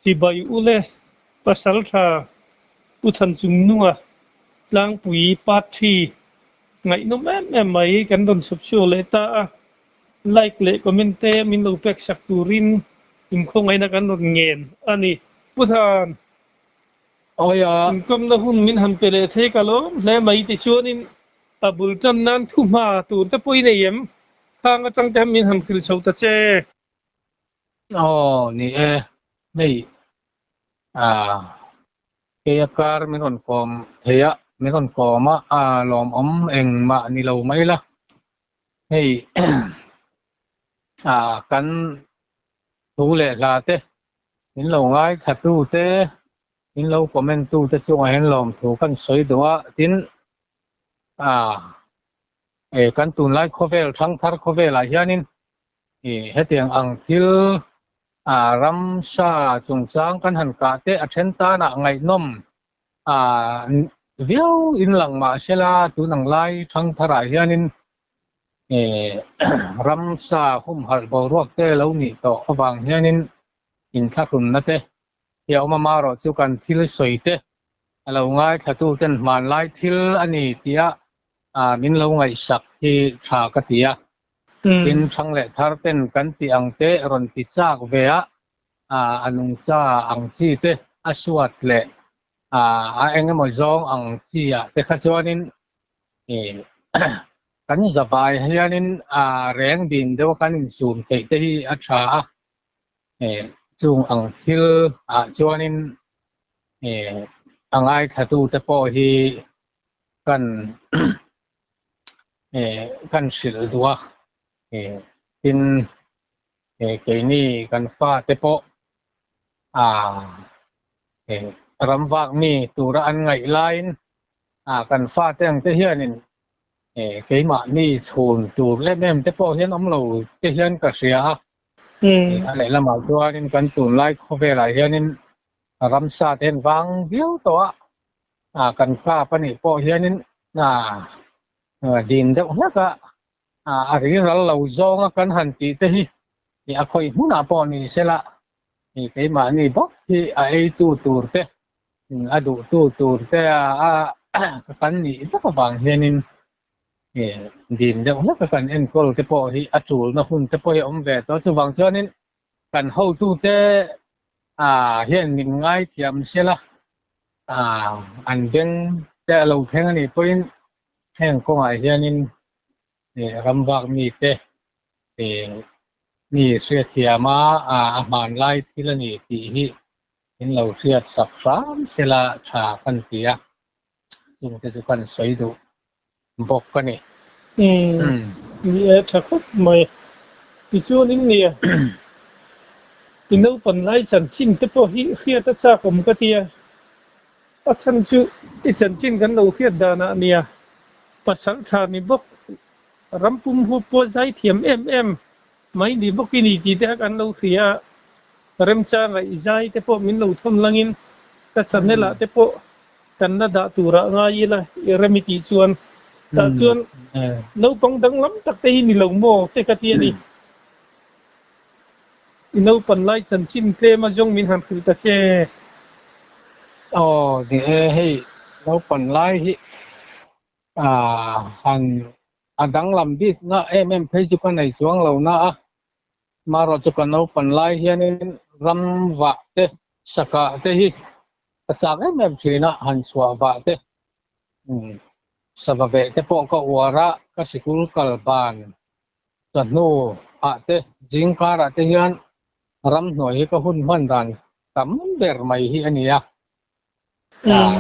si bai ule pasal tha uthan chung nuwa tlang pui pat thi ngai no em mai kan don sub chu le ta like le comment te min lo pek sak turin im khong ai na kan don ngen ani puthan oya kom na hun min han pele the kalo le mai ti chuanin abul chan nan thu ma tur te poi nei em khang atang te min han khil chau ta che ni nei ke kar min hon kom heya min hon koma lom eng ma ni lo mai la hei kan thu le la te min lo ngai tha tu te min lo comment tu te chu hen lom thu kan soi do tin kan tun lai khovel thang thar khovel a hianin hetiang ang thil ram sa chung chang kan han ka te a then ta na ngai nom viau in lang ma sela tu nang lai thang thara hianin ram sa hum hal bo ruak te lo ni to awang hianin in thakrun na te ya oma ma ro chu kan thil soi te alo ngai thatu ten man lai thil ani tia min lo ngai sak hi tha ka tia in thang le thar ten kan ti ang te ron ti chak ve anung cha ang chi te aswat le engemaw zong ang chi te kha chuanin kan zawai hianin reng din deuh kan in zoom te hi a tha chung ang thil chuanin angai thatu te pawh hi kan kan sil dua tin ke ni kan fa te pawh ram vak mi tura an ngai lain kan fa te ang te hianin ke ma mi chhun tur le mem te pawh hian om lo te hian ka ria ale lama chuanin kan tun lai khowela hianin ram sa ten wang viau to kan fa pani pawh hianin din deuh hlaka ri ral lo zonga kan han ti te hi a khoi huna pawh ni sela ke ma ni bok hi ei tu tur te adu tu tur te kan ni ta wang hianin din deuh hlaka kan en kol te pawh hi a chul na hun te pawh om ve to chu wang chuanin kan ho tu te hian min ngai thiam sela an beng te lo theng ani poin theng ko ngai hianin ram vak mi te mi sia thiama man lai thilani ti hi in lo riat sak ram sela tha kan tia chung te chu kan soi du bok ka ni ni tha khop mai ti chuanin nia inau pan lai chan chin te pawh hi khia ta cha kom ka tia a chan chu i chan chin kan lo khiat dana nia pasal tha ni bok rampum hu po zai thiam em mai ni bok ni ti te kan lo khia rem cha ngai zai te pawh min lo thom langin ta chan ne la te pawh kan na da tura ngai la remiti chuan ta chuan lo pang dang lam tak te ni lo mo te ka tia ni inau pan lai chan chin tle ma jong min han khil ta che di hei lo pan lai hi han adang lam bit na em phei chu kan nei chuang lo na ma ro chu kan lo pan lai hianin ram wa te saka te hi achak em thina han chwa wa te sababe te pawh ka wara ka sikul kalban chanu te jingkara te hian ram hnoi hi ka hun man dan tam ber mai hi ania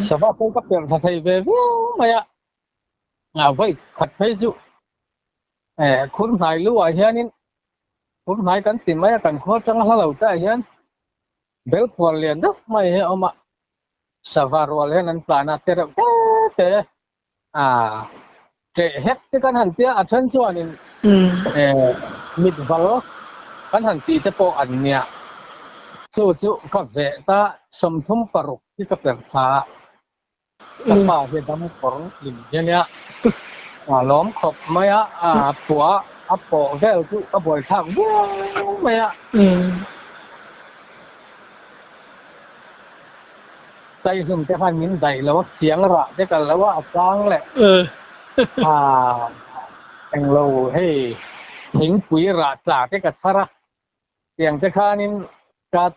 saba ko ka per tha thei ve maya vai khat phei chu khun nai lu a hianin khun nai kan ti mai kan kho tang halo ta hian bel por lian dak mai he oma savar wal hian an plana te te tre het te kan han tia a than chuanin mit val kan han ti te pawh an nia chu ka ve ta som thum paruk ti ka per tha ka pa he dam korn lim hiania lom khop maya puwa apo vel chu ka boi thang maya ใจหุ่มจะพันมินใจแล้วว่าเสียงระจะกันแล้วว่าฟังแหละอ่าแต่งเราให้หิงปุ๋ยระจากจะกันซะละเสียงจะข้านินกัด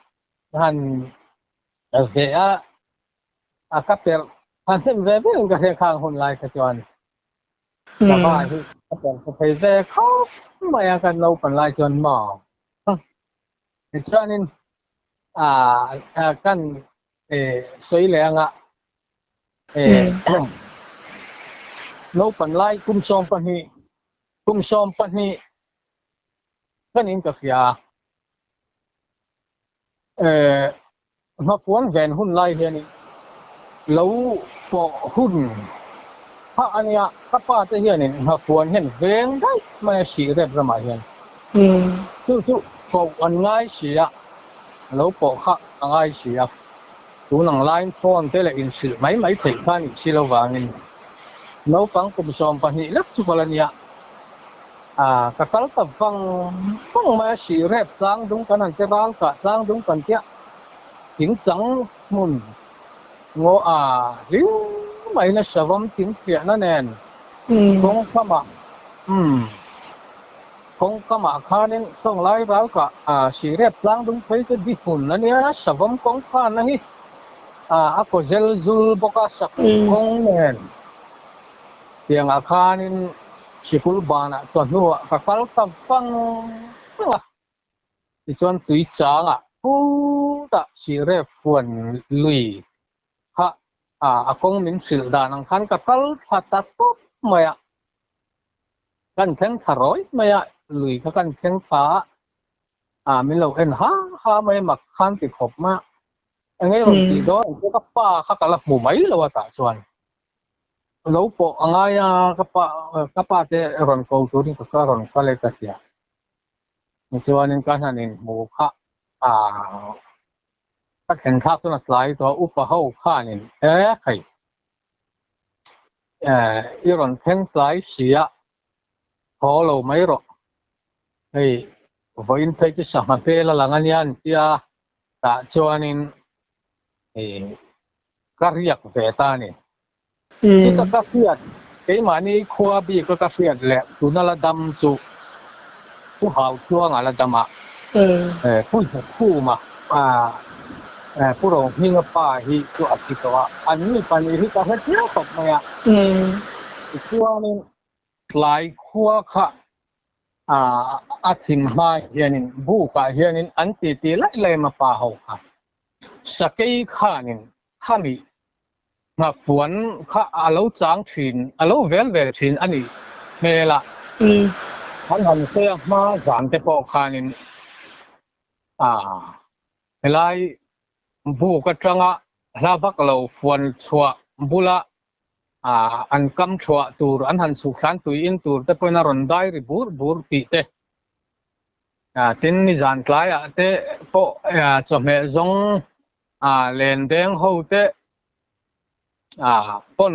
หันเสียกับเตอพันเส้นเว็บมันก็เสียข้างคนไลน์กระจรแต่ว่าที่เป็นไปเสียเขาไม่อยากกันเราเป็นไลน์จนหมอกระจรนินกันสวยแรงเราเป็นไลน์คุ้มซ้อมปันนี้ก็นินกับยามาฟ้อนแวนหุ่นไล่เฮียนี่แล้วปอหุ่นถ้าอันเนี้ยถ้าป้าจะเฮียนี่มาฟ้อนเห็นเวงได้ไม่สีเรียบประมาณเฮียนทุกปออันง่ายเสียแล้วปอข้าง่ายเสียตัวหนังไลน์ฟ้อนเท่าไรอินสิไม่ถึงขั้นสิเราวางนี่แล้วฟังกุมซ้อมปันนี้เล็กจุบลันเนี้ยkakal ta fang ma si rep sang dung kanan te ral ka sang dung kan tia ting chang mun ngo ring mai na savam ting pia na nen kong kama khanin song lai ral ka si rep sang dung phai ke di hun na nia savam kong khan na hi ako zel zul boka sak kong nen piang khanin sikul bana chuan nu kakal tam pang ti chuan tui changa pu ta sire fuan lui ha akong min sil dan ang khan kakal thata top maya kan theng tharoi maya lui ka kan theng pa min lo en ha mai mak khan ti khop ma angai ron ti do ka pa kha kala mu mai lo ta chuan lâu bộ ngay các bạn để run câu tôi đi các run cái này cái gì nhưng cho nên cái này mua khác các hiện khác nó lại đó upa hậu khác nên cái run hiện lại xía khó lâu mấy rồi với thấy cái sản phẩm là ngang nhiên kia đã cho nên cái việc về ta nàyที่กาแฟไอ้มานี่ขวาบีก็กาแฟแหละตัวนั่นละดำจุผู้หาช่วงอะไรดำผู้มาผู้รองหิ้งป้าที่ตัวอธิกว่าอันนี้ปันนี้ที่กาแฟเที่ยวตกมาช่วงนี้หลายขวาค่ะอาทิมมาเฮียนินบุกเฮียนินอันตีไล่มาป่าเขาค่ะสกัยข้านินข้ามีมาฝนข้าเราจางถิ่นเราเวลถิ่นอันนี้เมื่อละหันเสียมาสามแต่พอขานินเวลาบุกจังลาบักเราฝนชัวบุละอันกำชัวตูอันหันสุขันตุยอินตูแต่พอนารอนได้ริบูร์ปีเตทินนิจานคลายเตพอจอมเฮจงเลนเดงเขาเตปน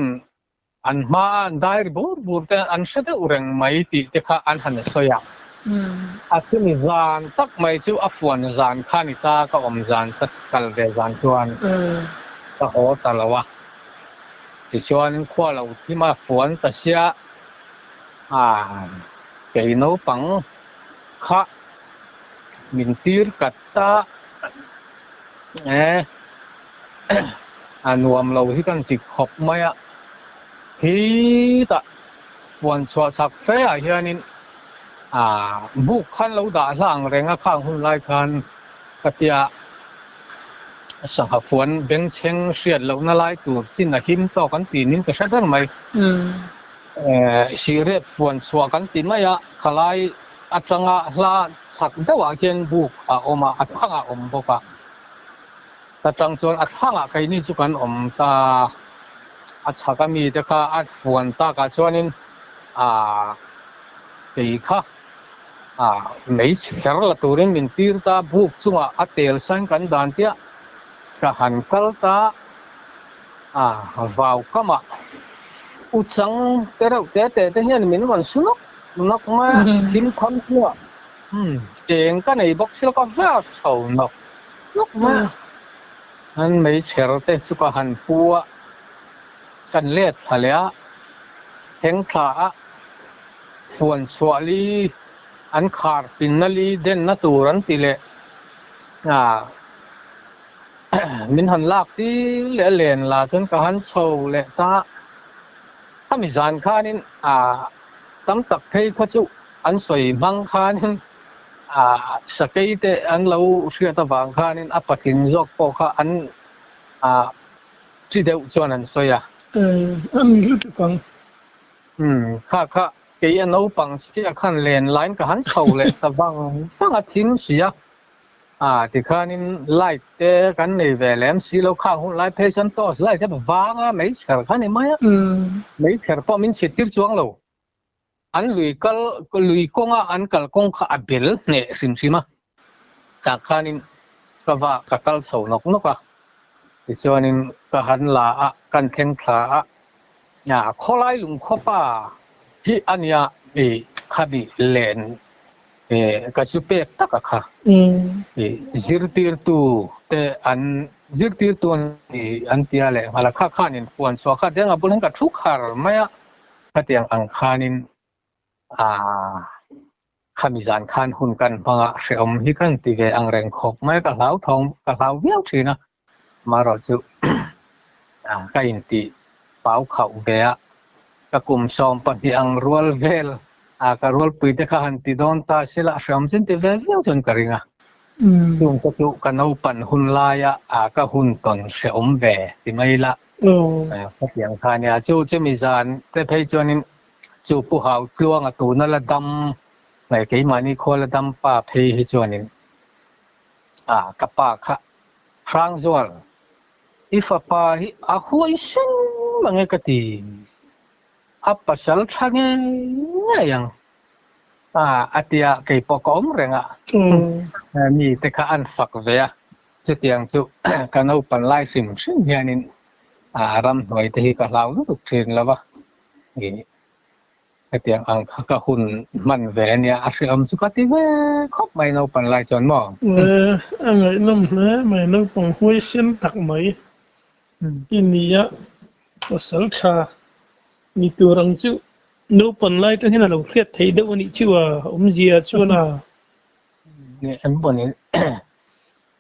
อันมาได้บูร์แต่อันเสด็จอุเรงไม่ติเตค่ะอันหันสอยที่นิจานตักไม่จู่อัฟวันนิจานข้านิตาก็อมจานตักกัลเดจานชวนก็โหตลอดที่ชวนขวาเราที่มาฝนแต่เสียเกี่ยนปังข้ามินตีร์กัตตานวมเราที่กันจิกขบไม่ที่ตะฝนชัวสักเฟียเฮียนินบุกขันเราด่าล่างแรงข้างหุ่นไล่คันกติยาสังหฝนเบ่งเชงเสียดเราหน้าไล่ตัวที่น่ะหิมต่อกันตีนินก็ใช่ได้ไหมสิเรียบฝนชัวกันตีไม่ขลายอัจฉริยะลาสักเดียวเขียนบุกออกมาอัดข้างอมบอกว่าแต่จังจวนอัดข้างใครนี่จุกันตาอัดฉากมีแต่ก็อัดฝนตากจวนินตีค่ะไม่เชื่อละตัวเรื่องมินตีร์ตาบุกจุงอัดเตลสังกันดานเตียกหันกัลตาวาวก็มาอุดสังเตระแต่เห็นมินวันสุนักมาทิมคำเชื่อเจงกันไอ้บอกสิลก็แววเฉานักมา อันไม่เชื่อแต่สุขหันปัวกันเล็ดทะเลเฮงขาส่วนสวลีอันขาดปินนลีเด่นนัตูรันติเลมินหันลากที่เล่เล่นลาจนกหันโชว์เล่ถ้ามีจานข้านินตั้มตักให้ข้าจุอันสวยมังข้านินสเกยเตอันเราเชื่อตะวังข้านินอัปกินยกปอข้าอันที่เดียวจวนอันสวยอันรู้จักฟังข้าเกี่ยนเอาปังเสียขันเล่นไลน์กหันโชว์เล่ตะวังฟังอาทิตย์เสียที่ข้านินไล่เตะกันในเวลาสิเราข้าหุ่นไล่เพชันโต้ไล่เตะวางไม่เชื่อข้านี่ไหมไม่เชื่อเพราะมินเสียติดจวงเราอันลุยกงอันกัลกงข้าเบลเนี่ยสิมาจากข้านินก็ว่ากัลโซนกอ่ะที่จวนินก็หันลากันแข่งขาข้อไล่ลุงข้อป้าที่อันเนี้ยข้าบีเล่นก็สุเปกตักค่ะjirtir tu te an jirtir tu an tia le hala kha nin puan so kha denga bulen ka thuk khar maya khatiang ang khanin khamizan khan hun kan panga seom hi kan ti ve ang reng khop mai ka lau thong ka lau viau thina maro chu ka in ti pau khau ve ka kum som pa hi ang rual vel ka rual pui te kha han ti don ta sila seom chin ti ve viau chon karinga chung ka chu kanau pan hun laya ka hun ton seom ve ti mai la khatiang khania chu chemizan te phei chonin chu pu hau tluang tu na la dam này cái mà ni khô là đâm pa phê hết cho nên các pa khác khang rồi if pa hi huai sinh mà nghe cái gì pasal thang nghe yang atia cái po kom reng ni te kha an fak ve chu tiang chu kanau pan lai sim sim hianin ram hoi te hi ka lau lu thin la ba cái tiếng anh các hun man về nha anh em chú cái tiếng khóc mày nấu pan lại chọn mỏ anh ấy nấu nữa mày nấu bằng huế xin tắc mấy ini ya pasal cha ni turang chú nấu pan lại cho nên là lâu khiết thấy đâu ni chú gì chú na nè em bọn này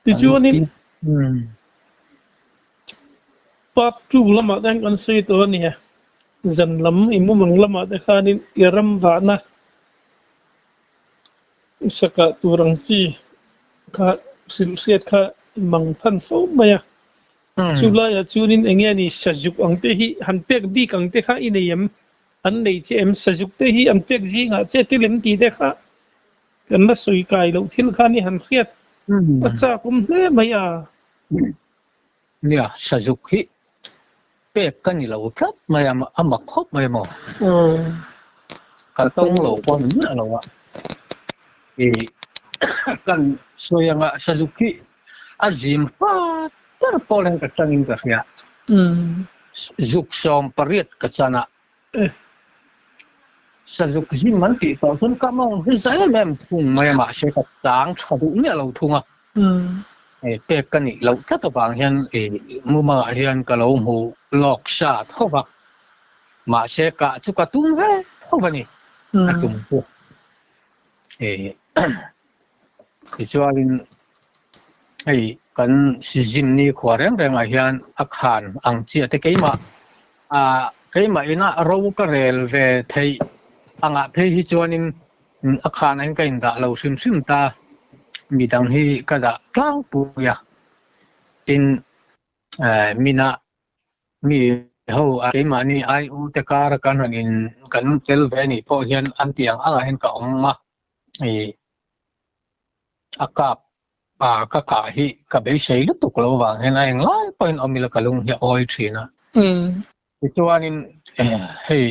thì chú ni bắt chú lắm mà đang ăn suy tôi nè dần lắm imu mong lama de khanin iram vana saka turang chi kha silsiat kha mang phan fo maya chulaya chunin engya ni sajuk angte hi hanpek bi kangte kha ineyam an nei che em sajuk te hi anpek ji nga che tilem ti de kha kan na soi kai lo thil kha ni han khiat acha kum hle maya nia sajuk hi pek kan ni lo khat mai ama khop mai mo kan tong lo pon na lo kan soyanga Suzuki azim pa ter polen ka tangin ka ya zuk som parit ka sana Suzuki zin man ti to sun ka mong hi sai mem thung mai ma se ka tang chadu ne lo thunga pek kan ni lo khat bang hian mu ma hian ka lo mu lok sa thowa ma se ka chu ka tum ve thowa ni tum pu thì cho nên kan si jim ni khwareng reng a hian akhan ang chia te keima ina ro ka rel ve thei anga phe hi chuanin akhan an kain da lo sim sim ta mi dang hi ka da tlang pu ya tin mina mi ho keima ni ai u te kar kan hanin kan tel ve ni pho hian an tiang anga hen ka omma akap ka hi ka be sei lu tuk lo wang hen ai ngai point omila kalung hi oi thina chuanin hei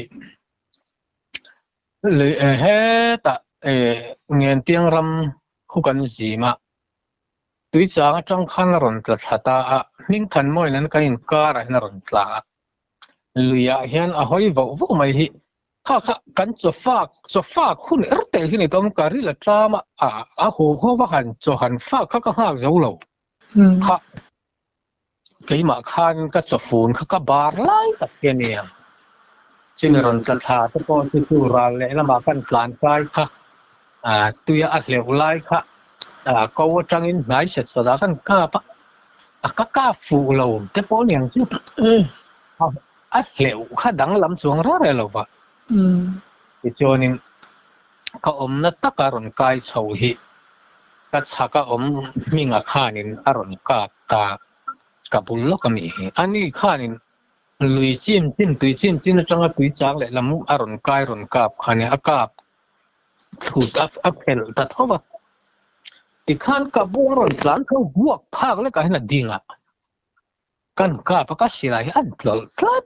le he ta ngen tiang ram khu kan zima tui chang chang khan ron tla thata ning than moi nan kain kar a ron tla luya hian a hoi vo mai hi kha kan cho fa khun erte hi ni tom kari la trama ho wa han cho han fa kha zo lo kha cái mà khan cái chọc phun cái bar lại cái nàyจึงรันตัดขาตะกอนที่สุราเละละมากันกลางกายค่ะตัวอัดเหลวไล่ค่ะก็ว่าจังอินไหนเสร็จสุดากันก้าปะก็ก้าฟูเราแต่พอเนี่ยชื่ออัดเหลวค่ะดังลำสวงระไรเราปะที่จวนนี้ก็นัดตะการันกายเฉาหิก็ชักก็มีงาข้านินอารมณ์กาตากับบุลลก็มีอันนี้ข้านินลุยจิ้มตุยจิ้มจังก็ตุยจังเลยลำอารมณ์กายรอนกาบข้านี่อากาบถูกอัพเฮลแต่ท้อว่าที่ข้านกับบัวรอนหลานเขาบวกภาคแล้วก็ให้นัดดิ่งกันกาบก็สิไรอันตลอด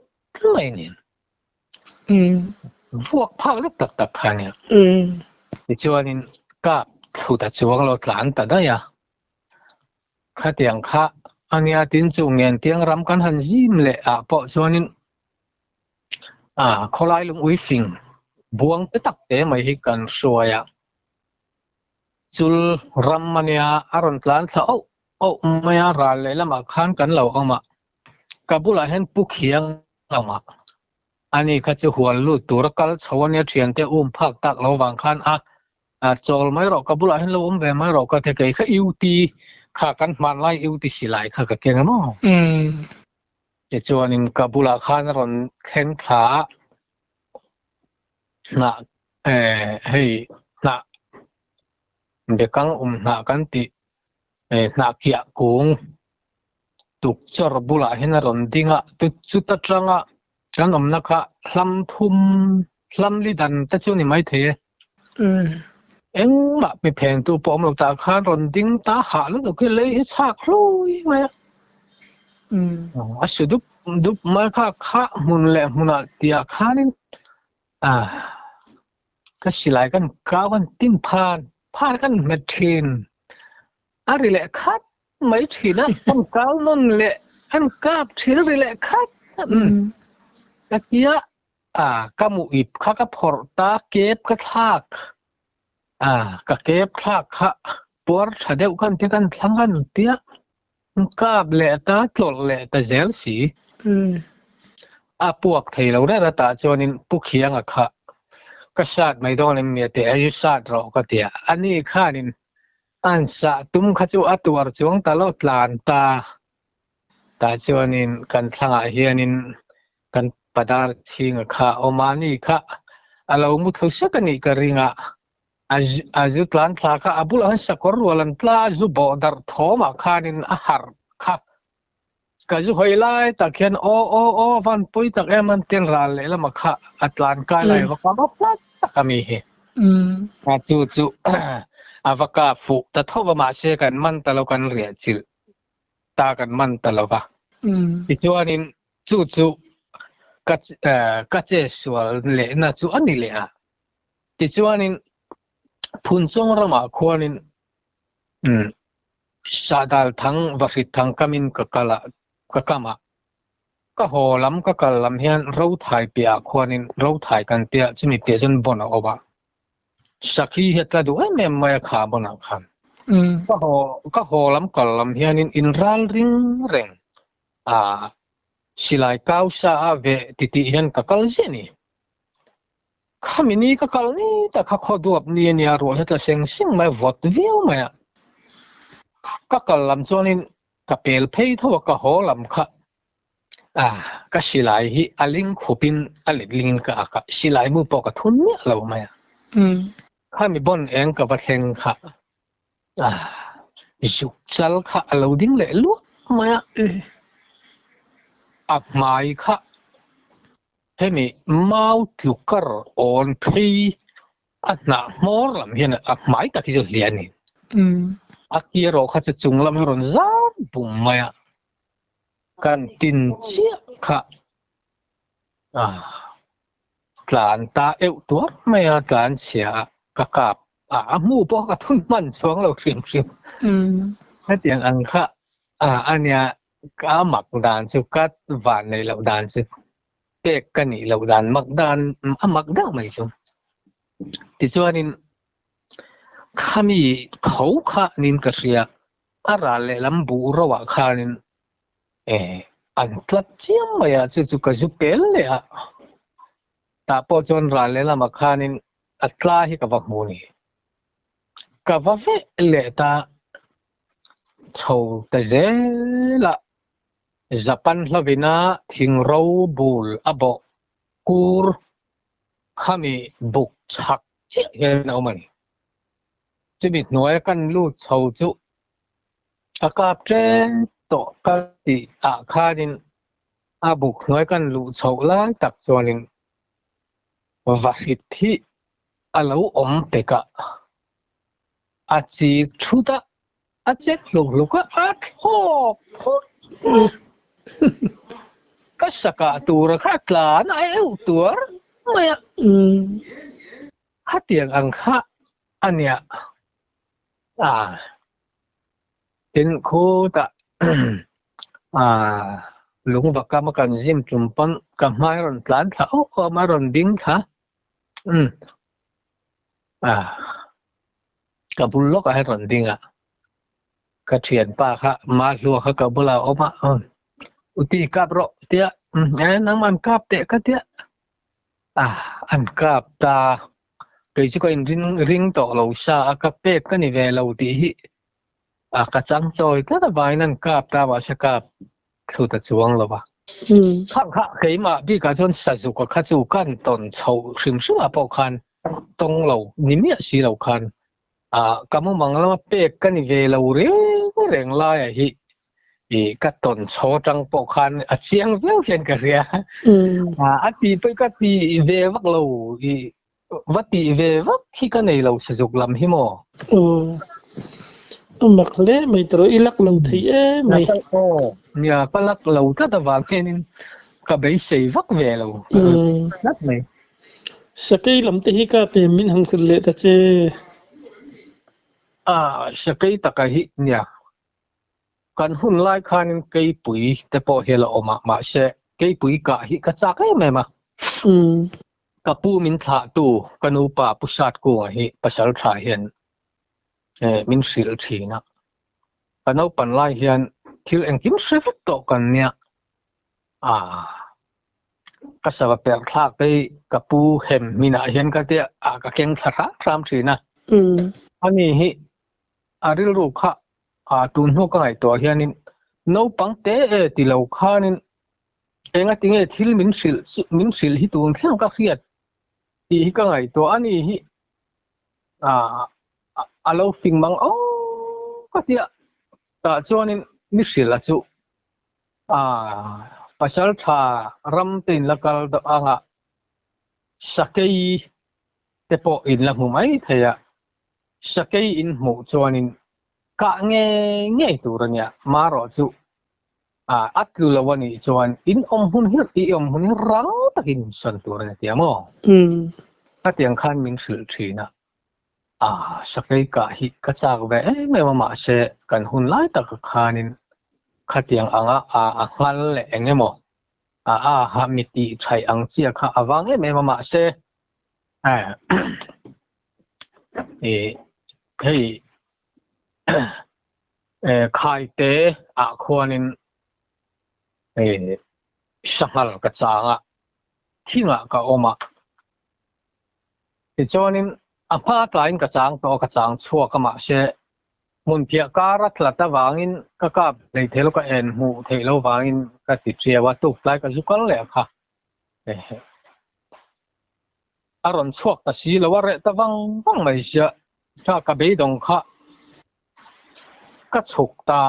เลยนี่บวกภาคแล้วตักข้านี่ที่จวนนี้กาบถูกแต่จวงเราหลานแต่ได้ข้าเตียงข้าอันนี้ตินจงเงินเตียงรำกันหันยิ้มเลยเพราะส่วนนี้เขาไล่ลงอุ้ยฟิงบวงไปตักเตะไม่ให้กันสวยจุลรำมันเนี่ยอารมณ์หลานเขาไม่อาราเลยแล้วมาขันกันเราเอามากับบุหรี่เห็นปุกเขียงเอามาอันนี้เขาจะหัวลูดตัวรักกันชาวเนี่ยเทียนเตะภาคตักเราวางขันจอลไม่หรอกกับบุหรี่เห็นเราแบบไม่หรอกก็เทเกยเขาอิวตีข้ากันมันไล่อิวติสิไลข้าก็เก่งมั้งจะชวนนินกับบุลาข้านรอนแข็งขาน่ะเฮ้ยน่ะเด็กกังน่ะกันติน่ะเกียกงตุกจรบุลาเห็นรอนดิ้งตุจุดจังกันนักลำทุ่มลำลิดันแต่ชวนนี่ไม่เทเอ็งมาไม่แพงตัวปอมเราตาข้ารอนดิ้งตาหาแล้วก็เลยให้ชากลุยมาสุดดุมาข้ามุนเละมุนเตียข้านี่ก็สิไลกันก้าวกันติ้งผ่านกันเม็ดเทนอะไรเละคัดไม่ทีนั่นต้องก้าวนั่นเละอันก้าวทีนั่นเละคัดก็เตี้ยก็มุอิบข้าก็พอตาเก็บก็ทากก็เก็บคลากค่ะปวดเฉดเดียวกันที่กันทั้งกันเตี้ยก็เละตาตลอดเละแต่เจลสีพวกไทยเราได้ระตาจวนินปุกเขียงค่ะก็ชาติไม่ต้องเลยมีแต่อายุชาติเราก็เตี้ยอันนี้ข้านินอันสะตุ้มขจูอัตวรจวงตลอดลานตาจวนินกันทั้งเฮียนินกันปดาร์ชิงค่ะอมานี่ค่ะเรามุทุสกันนี่กริงazu tlan tla ka abul han sakor walan tla zu bodar thoma khanin ahar kha ka zu hoilai takhian o van pui tak eman ten ral le lama kha atlan ka lai wa ka ba plat takami he chu avaka fu ta thoba ma se kan man talo kan ria chil ta kan man talo ba ti chuanin chu ka che swal le na chu ani le ti chuanin phun chong rama khwanin sadal thang varit thang kamin kakama ka holam ka kalam hian ro thai pia khwanin ro thai kan pia chimi pe jon bona oba sakhi hetla du mem mai kha bona khan ka holam kalam hianin in ral ring reng silai kausa ave titi hian ka kal jeni kami ka kal ni ta kha khoduap ni nia ro heta seng mai vot viu mai ka kalam chonin ka pel phei tho ka holam kha ka silai hi aling khupin aling ka silai mu po ka thun mi lo mai kami bon eng ka va theng kha juk chal kha lo ding le lu mai mai kha hemi mau tukar on phi na mor lam hian mai ta ki jo lian ni kia ro kha chung lam ron zam bum maya kan tin chia kha tlan ta eu tuar maya tlan chia ka kap mu po ka thun man chuang lo hrim ha tiang ang kha ania ka mak dan chu kat van nei lo dan chuเอกกันนี่เราดันมักดันมักดังไม่ชมที่ส่วนนี้ข้ามีเขาข้านินกระเสียอะไรลำบูระหว่างข้านิน อันตลัดเจียมมาอ่ะจู่ๆก็จุเปลเลยอ่ะตาพอจนรันเลยละมาขานินอัตลาฮิกับวักมูนี่กับว่าเฟเลยตาชาวแต่เจละญี่ปุ่นลาวินาทิงเราบูลอับกูร์ขามีบุกชักเจียเห็นเอามันจะมีหน่วยกันลู่ชาวจู่อากาศเจนโตกันที่อาคาดินอาบุกหน่วยกันลู่ชาวล้านตักส่วนนึงว่าสิทธิอาลูเตกะอาจีชุดะอาเจ็กลูกอาโคก็สกัดตัวรักหลานไอ้ตัวไม่ฮัตเตียงอังคะอันเนี้ยเป็นโคตะลุงบักกามกันซิมจุ่มปันกับไม้รอนพลันค่ะโอ้ไม้รอนดิ้งค่ะกับบุลล็อกให้รอนดิ้งกระเทียนป้าค่ะมาลัวค่ะกับบุลาออกมาอุติกับรอเตี้ยนังมันกับเตะกันเตี้ยอันกับตาเกยจุก็อินริงต่อเราชากับเป็กกันนี่เวลาอุติฮิกระจังจอยก็แต่ใบนั้นกับตาว่าชะกับสุดจวงแล้ววะข้างข้าเขยมาพี่กระจนสัจุก็ขจูกันตอนเช่าชิมชัวปอคันตรงเรานี่มีสีเราคันก็มุ่งมั่งแล้วมาเป็กกันนี่เวลาเร่งไล่ฮิก็ตอนเช่าจังปอคันเสียงเลี้ยวเขียนกันเรียตีไปก็ตีเววักเราวัดตีเววักที่กันในเราสัจุลำหิมอมักเล่ไม่ตรอีลักเราที่ไม่เนี่ยก็ลักเราถ้าตะวันแค่นี้ก็ไปใช้วักเวเรานัดไหมสักลำที่ก็เป็นมินหังสุดเลยแต่เจสักตะกี้เนี่ยกันหุ่นไล่คันกี่ปุ๋ยแต่พอเฮลออกมาเสะกี่ปุ๋ยกะฮิกระจากให้ไหมมากับปูมินถาตูกันอุปาปุสัตกูฮิปัสสาวะเห็นมินสิลทีนะกันเอาปันไล่เห็นที่เอ็งกิมเสฟตกันเนี่ยก็สบายเปลี่ยนคลากไปกับปูเห็นมีน่าเห็นก็เดียก็เก่งทาระพรามทีนะอันนี้ฮิริลรูค่ะตุนหัวก็ไอตัวเฮียนินโนปังเตติลาวขานินเองติงที่มินสิลฮิตุนเที่ยงก็เขียดที่ก็ไอตัวอันนี้ฮิเราฟิงมังก็เดียแต่จวนนินมิสิลละจูปัจจัยทารำตินละกัลดอ่างสักไอเตปอินละหูไหมเทียสักไออินหูจวนนินก็เงี้ยตัวเนี่ยมารอจูอัดลุลวันนี้จวนอินหุ่นหิรังตะกินส่วนตัวเนี่ยเดียมั้งถ้าเตียงขันมินสิลทีนะสักไอกะฮิกะจากเวไม่มาเสกันหุ่นไล่ตะกะคานินขัดยังงันเละเงี้ยมั้งฮามิติใช้อังเจียค่ะวังไม่มาเสเฮ้ยใครเตะควรนินสังหารกระจางที่งะก็ออกมาที่จวนนินพาตายกระจางตัวกระจางชัวก็มาเสมุนเพียการัตลัดวางินก็กับในเทโลก็เอ็นหูเทโลวางินก็ติดเชียวัตถุไล่ก็จุกันเลยค่ะอารมณ์ชัวก็สีแล้วว่าเรื่องตะวังไม่เสียถ้ากระเบยดงค่ะก็ฉุกตา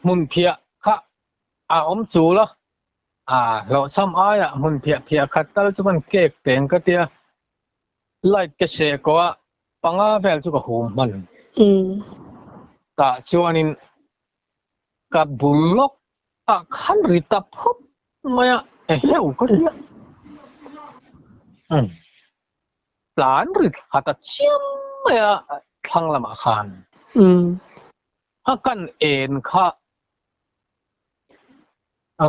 มุนเพียค่ะอมจูละเราซ้ำมุนเพียขัดตาจุมันเก็กเต็งก็เตียไล่กระเสกว่าปังเวลจุกหูมันแต่จวนนินกับบุลล็อกขันริตาพุบมาเหี้ยวก็เดียหลานริตหัดเชี่ยมมาทั้งละมาขันกันเอ็นค่ะ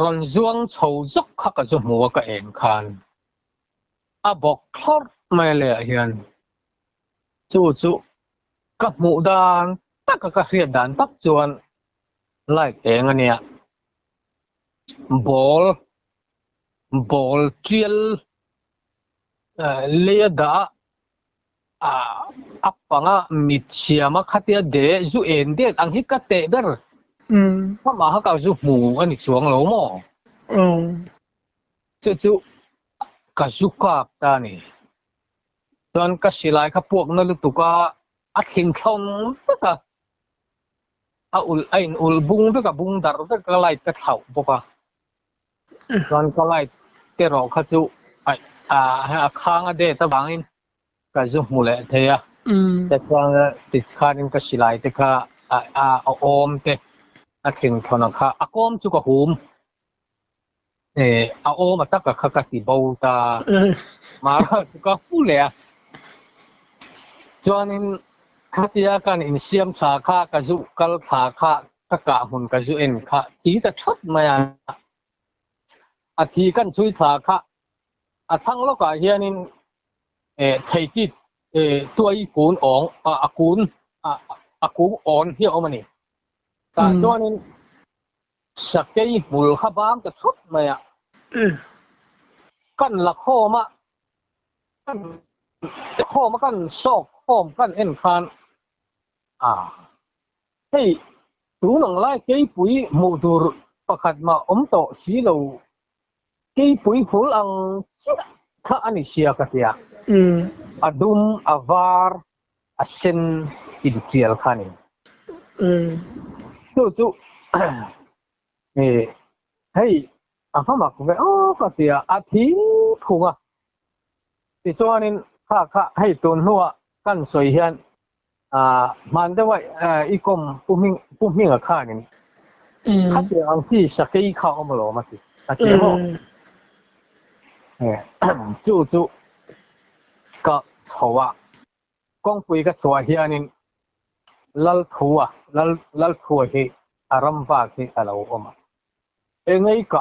รอนจวงโฉจกค่ะก็จะมัวก็เอ็นขันบอกคลอดไม่เลยเฮียนจู่กับหมู่ดานตักก็เรียดดานตักจวนไล่เองอันเนี้ย bol trial le da apanga mit siama khatia de zu en de ang hi ka te ber pa ma ha ka zu mu ani chuang lo mo chu ka zu ka ta ni ton ka silai ka puak na lu tu ka a thing thon ka a ul ain ul bung ka bung dar ka lai ka thau bo ka ton ka lai te ro kha chu ai ha khang a de ta bangin ka zu mu le the yaแต่ทางติดข้านี่ก็สิไลแต่ค่ะออมแต่ถึงเท่านั้นค่ะออมจุกหูมออมมาตักกับติบูตามาจุกฟูเลยจวนนี้ข้าที่อาการอินเสียมชาค่ะกจุกัลชาค่ะกะหุ่นกจุเอ็นค่ะที่จะชัดมาที่กันช่วยชาค่ะทั้งโลกเฮียนี่ไทยกิจตัวอีกูนอ่องกูนอ่อนเฮียเอามานี่แต่ช่วงนี้สักแค่บุลขบ้างจะชุดไหมกันหลักข้อมากันซอกข้อมกันเอ็นคานให้ตัวหนังไล่เกี่ยปุ๋ยมูดูประคัดมาโตสีเหลาเกี่ยปุ๋ยหูลังข้าอันนี้เสียกันเดียadum avar asin intial khani tu hey afama ko ka tia athi phunga ti chuanin kha hei tun huwa kan soi hian man de wai ikom puming a khanin khatia ang ti sakai kha omlo ma ti atia ho chu ka chawa kong pui ka chawa hianin lal thua hi aram va hi alo oma engai ka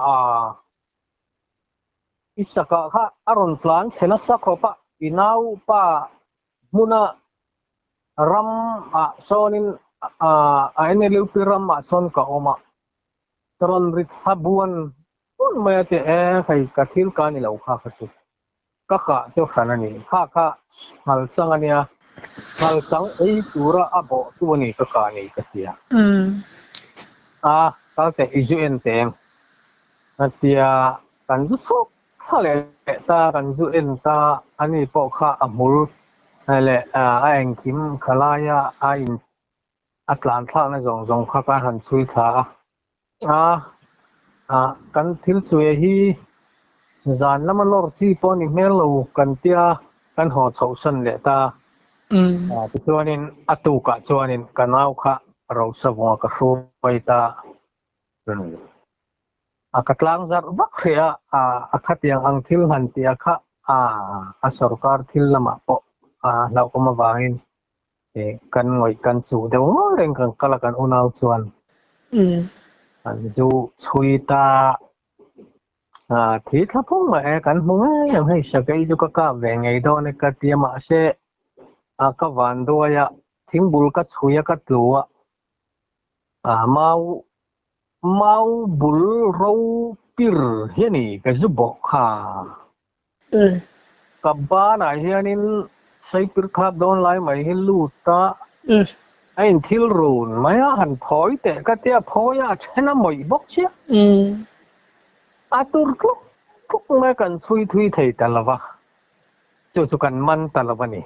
isaka kha aron plan chena sakhopa inau pa muna ram sonin ene lupiram son ka oma tron rit habuan un mayate khai ka thil ka ni lo kha kha kaka cho khana ni kha hal chang ania hal chang ei tura abo chu ni kaka ni ka tia ka te izu en teng atia kan zu chok khale ta kan zu en ta ani po kha amul le a eng kim khalaya a in atlan thla na zong kha ka han chui tha kan thil chui hi zan lama lor chi po ni melo kan tia kan ho chau san le ta ti chuanin atu ka chuanin kanau kha ro sawa ka hru pai ta katlang zar vak khria khatiang ang thil han tia kha sarkar thil lama po lau koma wangin kan ngoi kan chu deu reng kan kala kan unau chuan an zu chui ta thì tháp phong mà cảnh phong ấy yang hay sa cái cho các về ngày đó này cái tiệm mà sẽ các van đó ya tiếng bul các suy các lúa mau bul rau pir hiền cái giúp bọc ha các ba này hiền say pir khap don lại mày hiền lụt ta anh thiếu rùn mày hẳn phối để cái tiệm phối trên nó mày bốc chứ atur kuk me kan sui thui thei talawa chu kan man talawa ni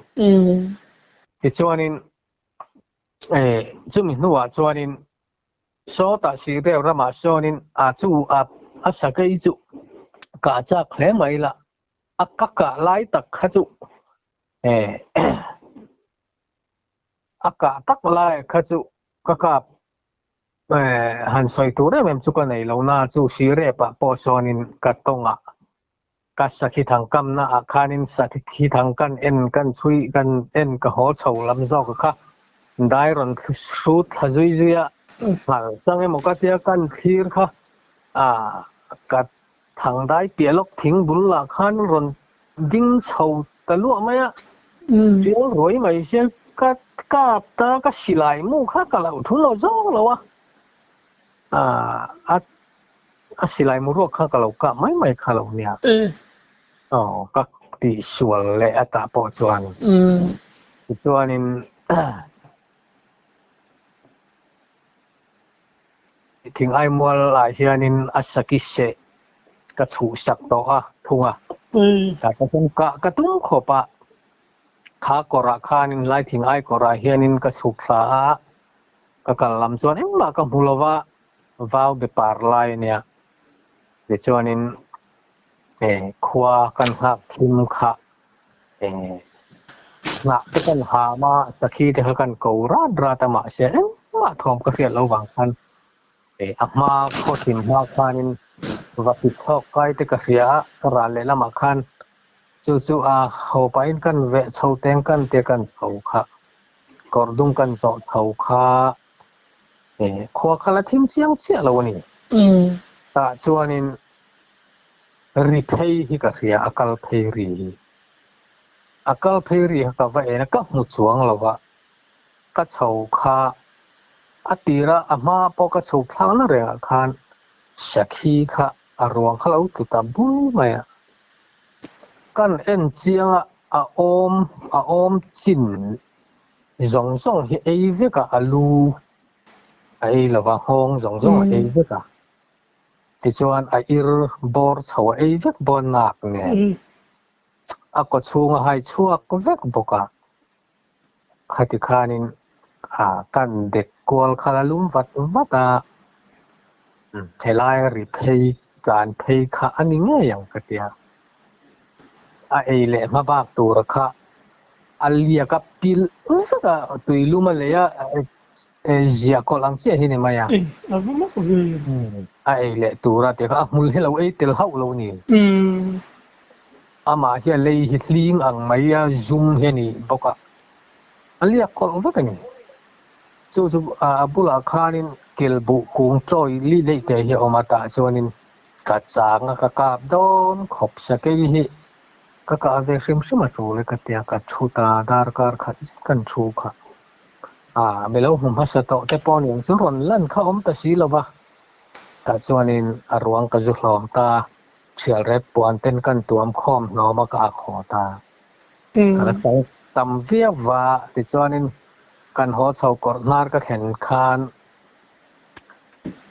ti chuanin chumi nuwa chuanin so ta si reu rama sonin chu a sakai chu ka cha khle mai la akaka lai tak kha chu aka tak lai kha chu ka han soi tu re mem chu ka nei lo na chu si re pa po sonin ka tonga ka sakhi thang kam na akhanin sakhi thang kan en kan chui kan en ka ho chho lam zo ka kha dai ron su thazui zuya hal sange mo ka tia kan thir kha ka thang dai pialok thing bul la khan ron ding chho ta lu ma ya jing roi mai se ka ta ka silai mu kha ka lo thu lo zo lo wa asilai muruk kha kalau ka mai kalau nia ka ti sual le ata po chuan chuanin thing ai mual lai hianin asaki se ka chu sak to a thunga cha ka tung ka tung khopa kha kora khanin lai thing ai kora hianin ka chuk thla ka kalam chuan engma ka hulawa vào be par lai nia de chuanin khwa kan ha khim kha na te kan ha ma sakhi te kan ko ra ta ma se ma thom ka khiat lo wang khan akma kho tim ma khanin wa pi thok kai te ka khia ka ra le lama khan chu a ho pa in kan ve chho teng kan te kan tho kha kor dung kan zo tho kha khwa khala thim chiang chia lo ni ta chuanin ri phei hi ka khia akal phei ri akal phei ri ka va ena ka mu chuang lawa ka chho kha atira ama po ka chho thlang na re khan sakhi kha arwang khalo tu ta bu maya kan en chianga a om chin zong hi ei ve ka alu ai lawa hong zong ei ve ka ti chuan a ir bor chho ei vek bon nak ne a ko chunga hai chuak ko vek boka khati khanin kan det kol khalalum vata thelai ri phei kan phei kha ani nge yang katia a eile ma bak tur kha alia ka pil saka tuiluma leya zia kolang che hi ne maya a eile tura te ka mul helo ei tel hau lo ni ama hi lei hi tling ang maya zoom he ni boka alia kol vaka ni chu abula khanin kilbu kung troi li le te hi omata chuanin ka chang ka kap don khop sakei hi ka ve sim sima chu le ka tia ka thuta dar kar kha kan thu kha melo hum hasa to te pon yang chu ron lan kha om ta si lo ba ta chuanin arwang ka zu hlom ta chial ret puan ten kan tuam khom no ma ka kho ta ka tam via wa ti chuanin kan ho chho kor nar ka thlen khan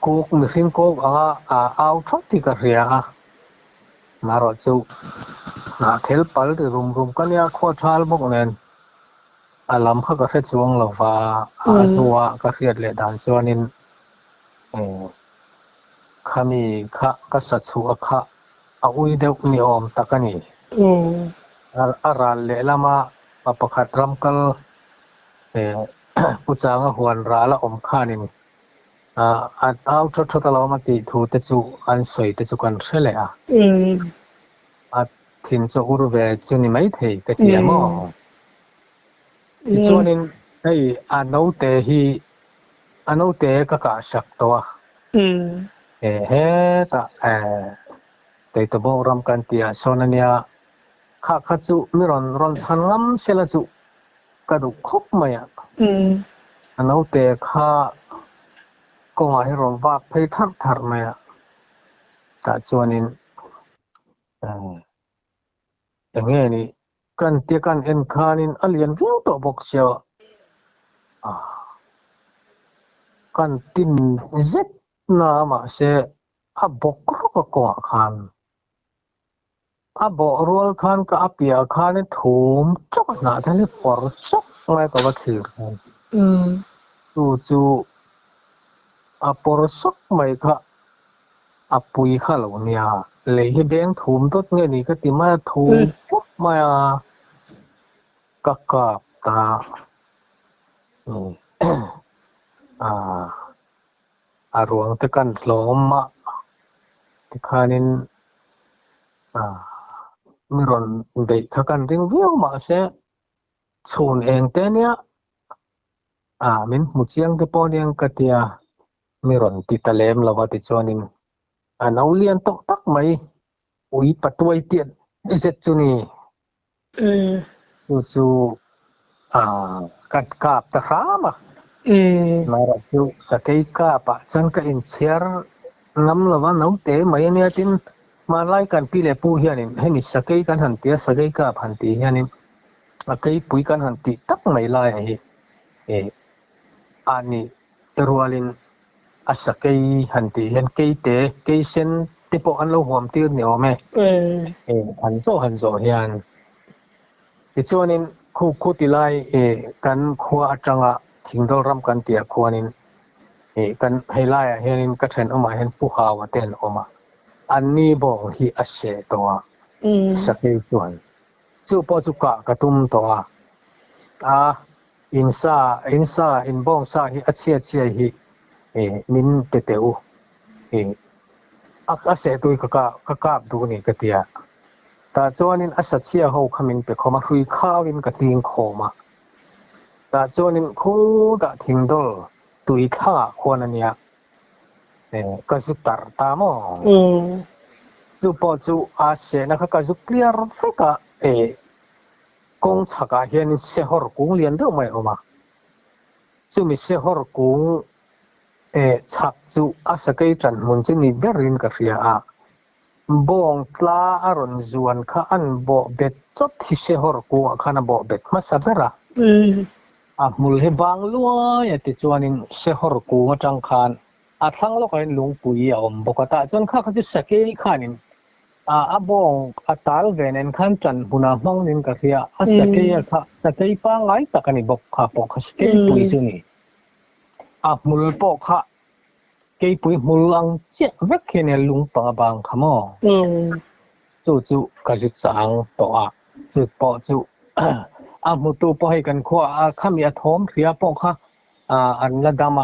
kuk mi hring kuk au thot ti ka ria maro chu na thel pal ri rum kan ya kho thal bok nen alam kha ka hre chuang lova nuwa ka hriat le dan chuanin khami kha ka sa chu kha a ui deuh ni om takani aral le lama pakhat ramkal puchanga huan rala om khanin au thot lo ma ti thu te chu an soi te chu kan hrele thin chu urve chu ni mai thei ka ti mo chuanin hei ano te ka sak to he ta te to bo ram kan tia sonania kha chu mi ron chan ngam sela chu ka du khop maya ano te kha ko nga hi ron wak phei thar maya ta chuanin enge ni kan te kan en khanin alian view to box yo kan tin zet na ma se a bok ro ko khan a bo rol khan ka apia khan thum chok na thale por sok ngai ka ba khir chu a por sok mai kha a pui kha lo nia le hi beng thum tot nge ni ka ti ma thum ma ka ta ruang te kan hlom ma ti khanin mi ron be kha kan ring view ma se chhun eng te nia min mu chiang te pon yang ka tia mi ron ti talem lawa ti chuanin nau lian tok tak mai ui patuai tian zet chu ni chu kat kap ta rama mara chu sakei ka pa chan ka in chiar ngắm là văn nấu tế mấy anh tin mà lại cần pi lệ pu hiền hay ni sakai kan han tia sakai ka han ti hiền cái bụi kan han ti tắc mấy lại ani rualin asakai han ti hiền cái sen tipo an lo huam tir ni ome han zo hiền cái chỗ nên khu ti lai kan khua atanga thingdol ram kan tia khuanin kan helai hian ka then oma hian pu hawa ten oma anni bo hi ase towa sakai chuan chu po chu ka tum towa insa in bong sa hi achia hi nin te teu ase tui ka du ni ka tia ta chuanin asachia ho khamin pe khoma hrui khawin ka thing khoma ta chuanin khu da thingdol tui tha khonania ka zu tar ta mo chu po chu ase na ka zu clear feka kong chaka hian se hor kung lian do mai oma chu mi se hor kung chak chu asakai tran mun chu ni berin ka ria a bong tla aron zuan kha an bo bet chot hi se hor ku khana bo bet ma sabera mul he bang lua ya ti chuanin se hor ku atang khan a thlang lo kain lung pui a om bokata chon kha chu sake khanin bong atal venen khan tran huna mang nin ka ria a sake pa ngai takani bok kha po kha sake pui chu ni mul po kha cái bụi mù lăng chết rất khi này lung bằng khamo chú cái chút sáng tọa chú bỏ chú một tu bỏ hay cần khoa khăm ya thom phía bỏ kha anh là đam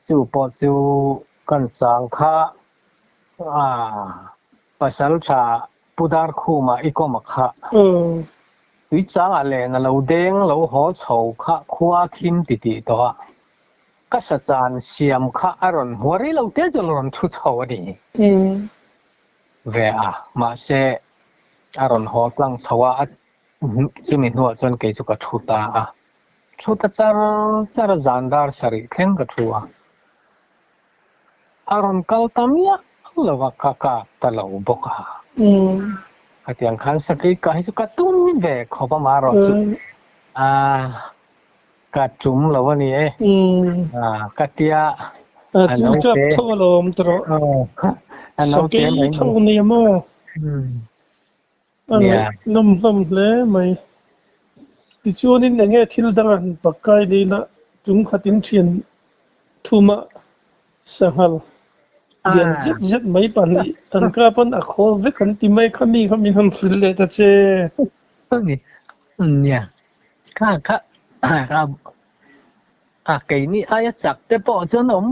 chú bỏ chú cần sáng kha pasal cha pudar khu mà iko mà kha tuy sáng lên là lâu đen lâu khó chầu kha khoa kim tị tọa các sản phẩm xiêm khá aron huari lâu tế cho aron thu chầu đi về mà sẽ aron hoa lăng chầu chỉ mình hoa chọn cái chỗ cái thu ta char zandar sari khen cái thu aron kal tamia lawa kaka ta lâu bốc cái tiếng khăn sắc cái chỗ cái tung về khó mà maro cả chúng là vấn đề cả tia chúng chấp thâu lồm tro sao cái thâu này mà nôm lẽ mày thì cho nên là nghe thiên đàng bậc cái đi là chúng khát tiếng truyền thu mà sahal liền rất mấy bạn đi anh cả bạn khó với anh tìm mấy khami không phil lệ ta chứ nha khá cái này ai chắc để bỏ cho nó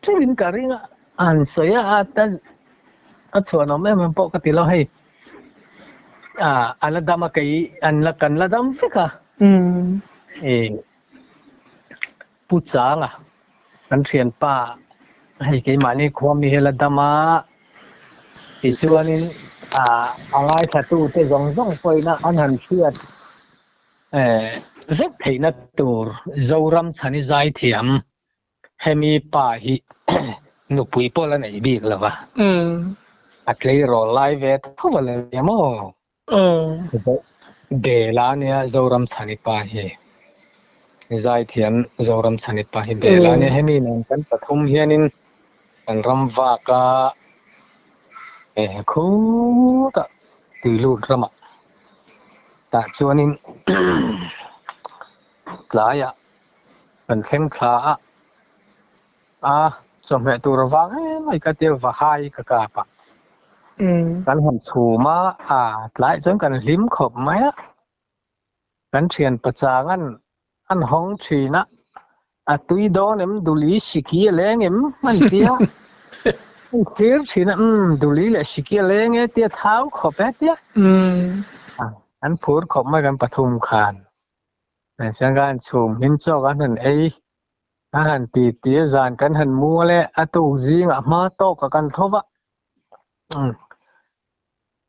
chứ mình cả riêng anh soi tên chuan nó em bỏ cái tilo hay anh là đam cái anh là cần là đam phải cả bút sáng anh truyền pa hay cái mà này khoa mi là đam thì chuan nên anh ai thật tu te rong phơi na anh hành chuyên rất thấy na tur zoram chani zai thiam hemi pa hi nu pui pola nei bik lawa atlei ro lai ve thawala yamo de la nia zoram chani pa hi zai thiam zoram chani pa hi de la nia hemi nan kan pathum hianin an ram wa ka khu ta tilu rama ta chuanin laya an khem kha so me tur wang mai ka te wa hai ka pa kan hon chu ma tlai chon kan lim khop mai kan thian pachangan an hong thina tui don em duli siki leng em man tia kir thina duli le siki leng e tia thau khop e tia an phur khop mai kan pathum khan nên sang gan chùm hin cho gan hình ấy han tì tía giàn kan hình mua lệ tu gì ngạ ma to cả kan thốt á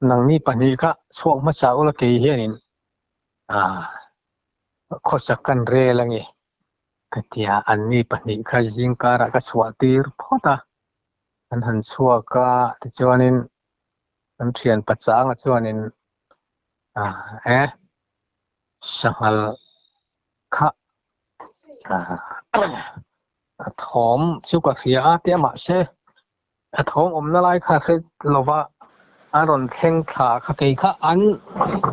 nang ni pani ka suang ma chau la ki hianin khó sắc kan re la ngi cái tia anh ni bận đi cái riêng cả ra cái xóa tir phốt à anh hắn xóa cả thì cho nên anh thiền bắt sáng cho nên sangal kha thom chu ka ria te ma se thom na lai kha khe lova aron theng kha kha ke kha an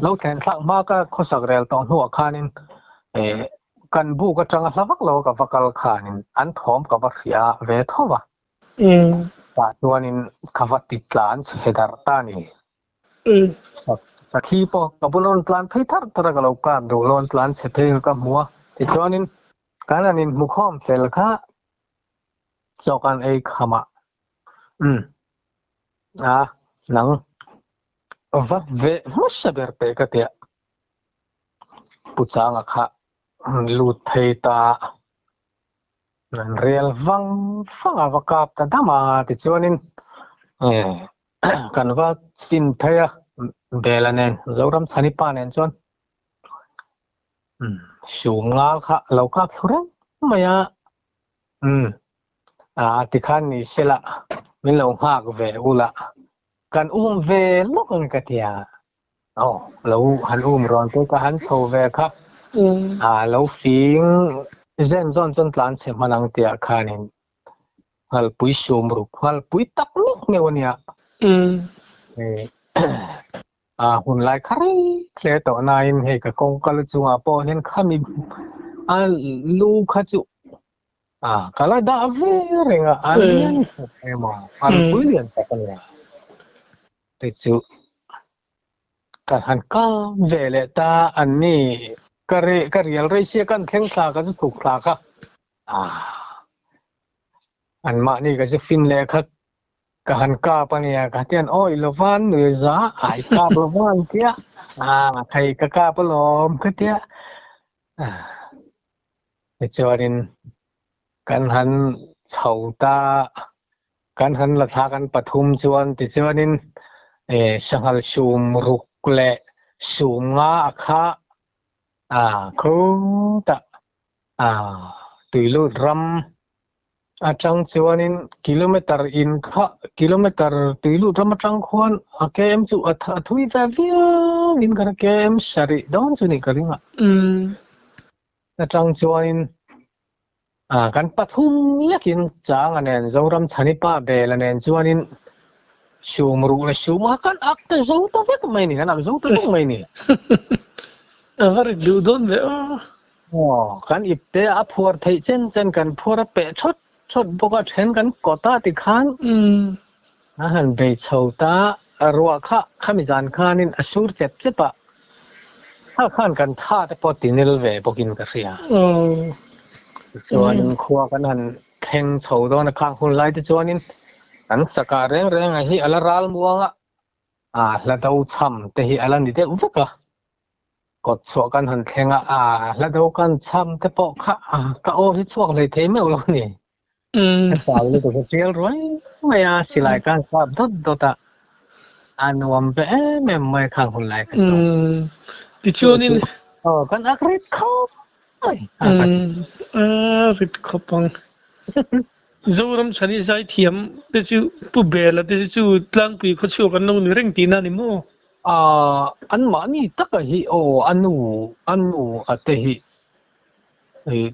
lo theng thak ma ka khosak rel ton hu kha nin kan bu ka tanga hlavak lo ka vakal kha nin an thom ka va ria ve thowa ta chuanin khawati tlan hedar ta ni sakhi po kabulon tlan phei thar tara ka lo ka dolon tlan se thei ka muwa ti chuanin kananin mukhom tel kha chokan ei khama nang va ve musaber pe ka te puchanga kha lut thei ta nan real vang avakap ta dama ti chuanin kan va sin thaya belanen zoram chani pa nen chon sumnga kha loka thura maya ti khan ni sela min lo hak ve ula kan ve lokon ka tia lo han ron pe ka han so ve kha lo fing zen zon zon tlan che manang tia khanin hal pui sum ru hal pui tak lok ne onia hun lai khari khle to nain he ka kong kal chunga po hen khami lu kha chu kala da ve renga alian ema al pui lian ta kan ya te chu ka han ka ve le ta an ni ka real re sia kan theng thla ka chu thuk thla ka an ma ni ka chu fin le kha ka han ka pa nia ka tian oi lovan nu za ai ka lovan tia thai ka pa lom ka tia te chuanin kan han chho ta kan han la tha kan pathum chuan ti chuanin sangal sum ruk le sum nga kha khu ta tuilu ram atang chuanin kilometer in kha kilometer tuilu ram atang khon kem chu athui ta via min kar kem sari don chu ni karinga atang chuanin kan pathum yakin chang anen zoram chani pa belanen chuanin sum ru le sum kan ak ta zo ta vek mai ni kan zo ta vek mai ni agar du don ve kan ipte a phor thei chen kan phor pe chot boka then kan kota ti khan han be chhota arwa kha mi jan khanin asur chep chepa khan kan tha te potinel ve bokin ka ria chuanin khuwa kan han theng chho do na kha hun lai te chuanin kan saka reng a hi ala ral muanga hla do cham te hi ala ni te uka kot so kan han thenga hla do kan cham te po kha ka o hi chuak le the me lo ni sao le ko chiel roi maya silai kan sa dot ta anuam pe me mai khang hun lai ka ti chuanin kan akrit kho rit khopang zoram chani zai thiam te chu pu bela te chu tlang pui kho chu kan no ni reng ti na ni mo an ma ni taka hi anu ate hi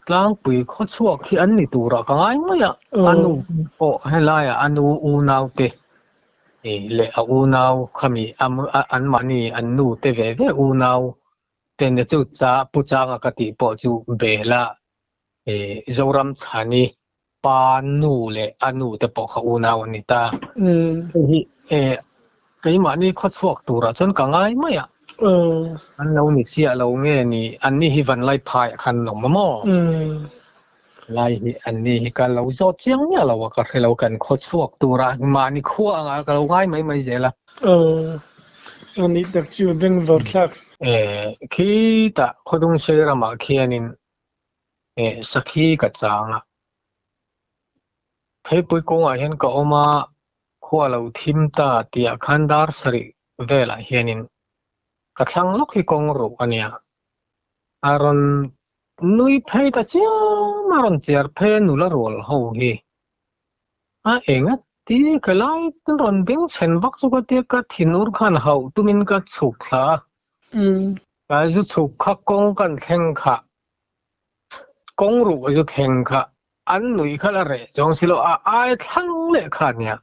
tlang pui kho chuak hi an ni tura ka ngai maya anu helaya anu u nau te le u nau khami an ma ni anu te ve u nau te ne chu cha pu cha nga ka ti po chu bela zoram chani pa nu le anu te po kha u nau ni ta hi cái mà ni khó chuộc tụ ra chọn cả ngay mà ya anh lâu ni xia lâu nghe ni anh ni hi van lai phai khăn lòng mà mò lai hi anh ni hi cả lâu cho chiang nha lâu cả lâu cần khó chuộc tụ ra mà ni khua ngà cả lâu ngay mấy giờ là anh ni đặc chiu bên vợ khác khi ta khó đông xe ra mà khi anh sakhi cả chang à thấy bui công à hiện có mà khua lâu thím ta tia khandar sari vela hianin kathlang lok hi kong ro ania aron nui phei ta chiam มารันเจียร์เพนุลาโรลเฮาฮีเองอ่ะที่ก็ไล่ตั้งรันเบงเซนบักสุกเตียกัทินูร์ขันเฮาตุมินกัดสุขละก็จะสุขะกงกันแข่งขะกงรูก็จะแข่งขะอันหนุ่ยขละเรจงสิโลไอทั้งเล็กขันเนี่ย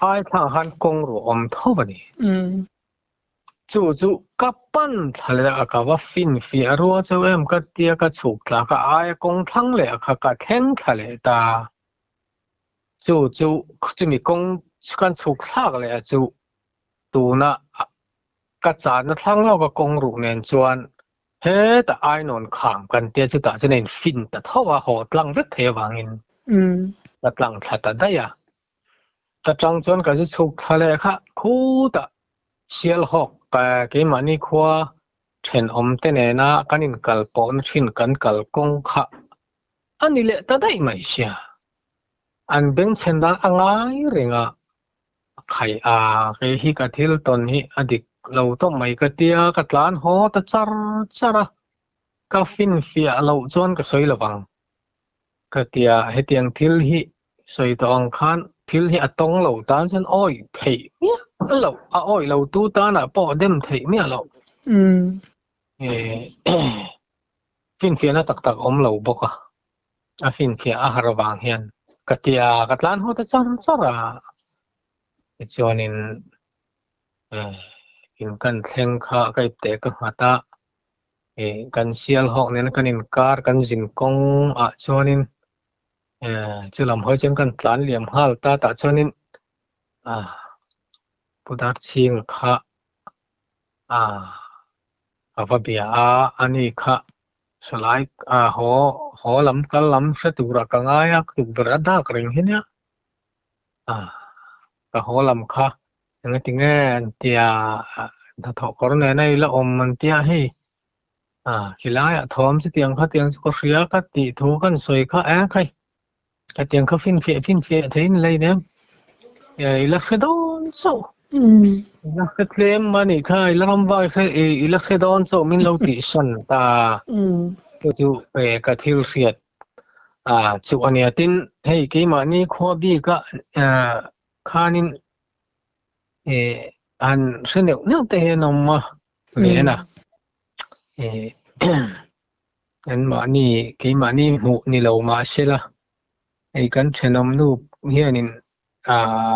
ไอทั้งหันกงรูอมท่าบันนี้จู่กับปั้นทะเลก็ว่าฟินฟิอารัวเจ้าเอ็มก็เตียก็สุขละก็ไอกงทั้งเล็กก็แข่งทะเลตาจู่จะมีกงกันสุขละก็เลยจู่ตัวน่ะกระจายนั่งทั้งเราก็กงรูเนี่ยจวนเฮ้แต่ไอ้นนข้ามกันเตี้ยจุดจะเน้นฟินแต่ถ้าว่าหอดลังเวทเทวังอินแต่ลังถัดได้ยะแต่ลังจวนก็จะสุกทะเลค่ะคู่แต่เชียร์หอกแต่กี่มันนี่ขวาเช่นอมเตเนน่ากันอินกัลปอนชินกันกัลกงค่ะอันนี้แหละแต่ได้ไหมเชียอันเป็นเช่นนั้นอ่างเริงอ่ะใครเกี่ยฮิกัทิลตอนนี้อดีตเราต้องไม่กระเตียกัดล้านหอตัดจาระก็ฟินฟิอาเราจวนก็สวยละบังกระเตียเหตียงทิลฮิสวยตองคันทิลฮิอัตองเราตานฉันอ้อยเทีเนี่ยเราอ้อยเราตู้ตาน่ะปอเดมเทีเนี่ยเราฟินฟิน่ะตักอมเราบอกอ่ะฟินฟิอาหารบางเฮียนกระเตียกัดล้านหอตัดจาระจวนนินกินกันแข่งข้าก็เตะก็หัตถะกันเชียร์หอกเนี่ยกันอินการกันจินกงชวนินจุลำห้อยจังกันตันเหลี่ยมฮัลตาชวนินพุทธชิงข้าอาฟเบียอันนี้ข้าสลายหอลำกันลำเสตุระกังไงตุกบระดากริ่งเห็นเนี่ยก็หอลำข้าอย่างนี้ติงเงี้ยเตียถ้าถอดกรณีในละอมมันเตียให้ขี้ร้ายทอมจะเตียงเขาเตียงก็เสียก็ตีถูกันสวยเขาใครเตียงเขาฟินเฟียทิ้งเลยเนี่ยลักเขดอนโซ่ลักเขเคลมมันอีกค่ะลักลำบากค่ะลักเขดอนโซ่มินเราติสันตาจู่กระทิลเฟียดจู่อันนี้ตินให้กี่มันนี่ขวบีก็ข้านินอันเสนอเนี่ยแต่นมมาเลยนะอันมานี่กี่มานี่หูนี่เรามาเชล่ะกันเชนอมนูเฮียนิน